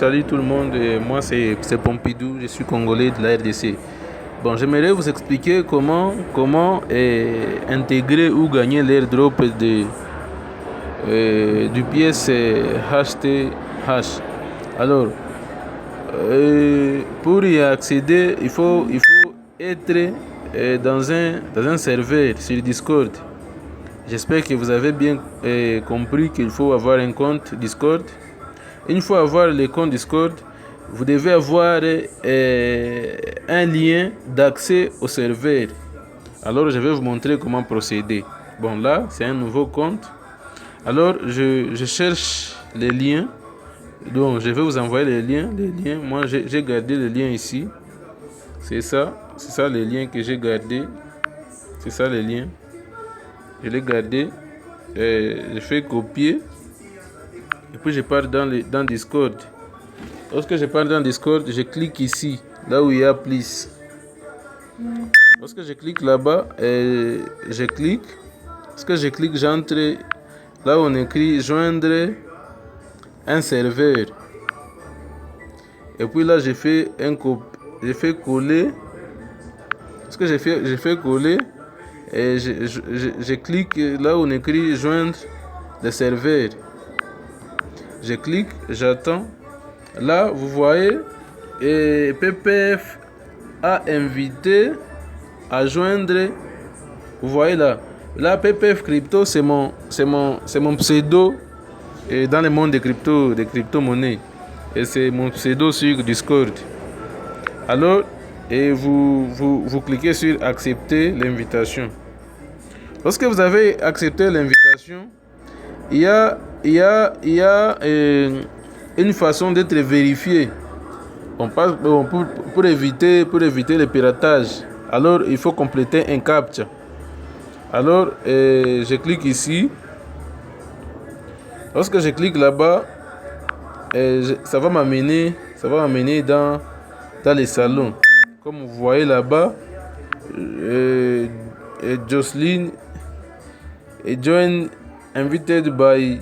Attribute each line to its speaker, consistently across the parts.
Speaker 1: salut tout le monde. Moi, c'est Pompidou, je suis congolais de la RDC. Bon, j'aimerais vous expliquer comment intégrer ou gagner l'airdrop du pièce HTH. Alors, pour y accéder, il faut être dans un serveur sur Discord. J'espère que vous avez bien compris qu'il faut avoir un compte Discord. Une fois avoir le compte Discord, vous devez avoir un lien d'accès au serveur. Alors, je vais vous montrer comment procéder. Bon, là, c'est un nouveau compte. Alors, je cherche les liens. Donc, je vais vous envoyer les liens. Moi, j'ai gardé les liens ici. C'est ça les liens que j'ai gardés. C'est ça les liens. Je l'ai gardé. Je fais copier. Et puis je pars dans Discord. Lorsque je pars dans Discord, je clique ici, là où il y a plus. Lorsque je clique là-bas, j'entre là où on écrit joindre un serveur. Et puis là, je fais coller. Lorsque je fais coller, et je clique là où on écrit joindre le serveur. Je clique, j'attends. Là, vous voyez, PPF a invité à joindre. Vous voyez là. Là, PPF Crypto, c'est mon pseudo dans le monde des crypto-monnaies. Et c'est mon pseudo sur Discord. Alors, vous cliquez sur accepter l'invitation. Lorsque vous avez accepté l'invitation, il y a une façon d'être vérifié. Pour éviter le piratage. Alors, il faut compléter un captcha. Alors, je clique ici. Lorsque je clique là-bas, ça va m'amener dans les salons. Comme vous voyez là-bas, Jocelyn et Join invited by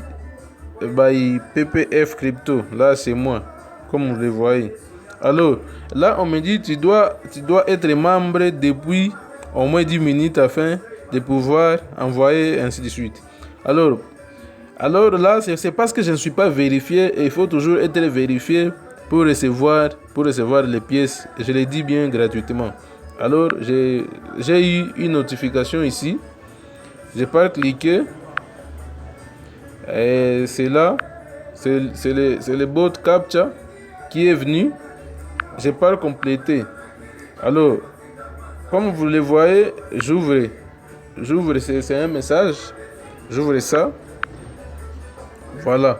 Speaker 1: PPF Crypto. Là, c'est moi, comme vous le voyez. Alors, là, on me dit tu dois être membre depuis au moins 10 minutes afin de pouvoir envoyer ainsi de suite. Alors là, c'est parce que je ne suis pas vérifié et il faut toujours être vérifié pour recevoir les pièces. Je les dis bien gratuitement. Alors, j'ai eu une notification ici. Je pars cliquer. Et c'est là, c'est le bot captcha qui est venu. Je pars compléter. Alors, comme vous le voyez, j'ouvre, c'est un message. J'ouvre ça. Voilà.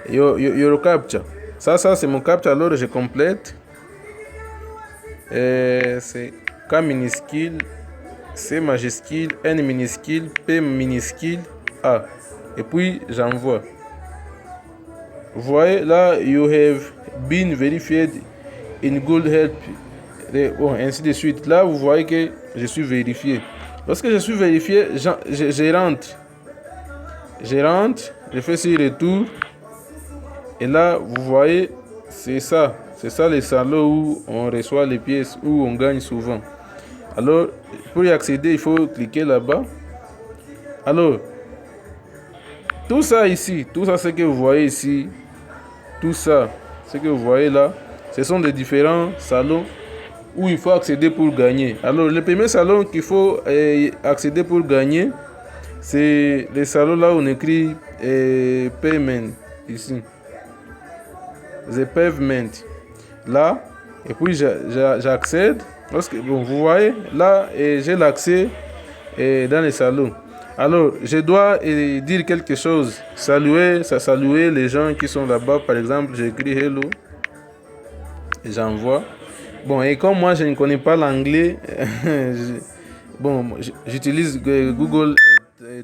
Speaker 1: Your captcha. Ça c'est mon captcha. Alors, je complète. C'est K minuscule, C majuscule, N minuscule, P minuscule, A. Et puis j'envoie. Vous voyez là, you have been verified in good help. Bon, ainsi de suite. Là, vous voyez que je suis vérifié. Lorsque je suis vérifié, je rentre. Je fais sur retour. Et là, vous voyez, c'est ça les salons où on reçoit les pièces, où on gagne souvent. Alors, pour y accéder, il faut cliquer là-bas. Alors, tout ça ici, ce que vous voyez ici, tout ça, ce que vous voyez là, ce sont des différents salons où il faut accéder pour gagner. Alors, le premier salon qu'il faut accéder pour gagner, c'est les salons là où on écrit payment, ici. The payment. Là, et puis j'accède. Bon, vous voyez, là, j'ai l'accès dans les salons. Alors, je dois dire quelque chose. Saluer les gens qui sont là-bas. Par exemple, j'écris hello. Et j'envoie. Bon, et comme moi, je ne connais pas l'anglais, j'utilise Google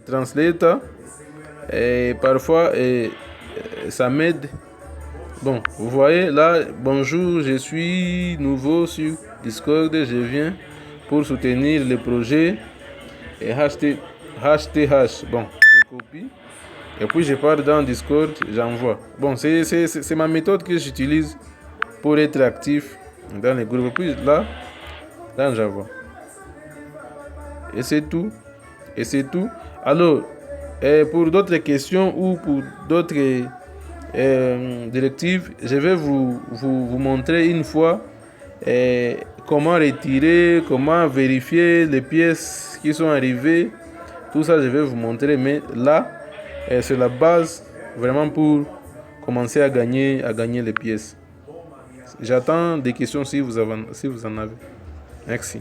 Speaker 1: Translate. Et parfois, ça m'aide. Bon, vous voyez, là, bonjour, je suis nouveau sur Discord. Je viens pour soutenir le projet. Et HTH. Bon, je copie Et puis je pars dans Discord, j'envoie. Bon, c'est ma méthode que j'utilise pour être actif dans les groupes. Et puis là j'envoie. Et c'est tout. Et c'est tout. Alors, pour d'autres questions ou pour d'autres directives, je vais vous montrer une fois comment retirer, comment vérifier les pièces qui sont arrivées. Tout ça, je vais vous montrer. Mais là, c'est la base vraiment pour commencer à gagner les pièces. J'attends des questions si vous en avez. Merci.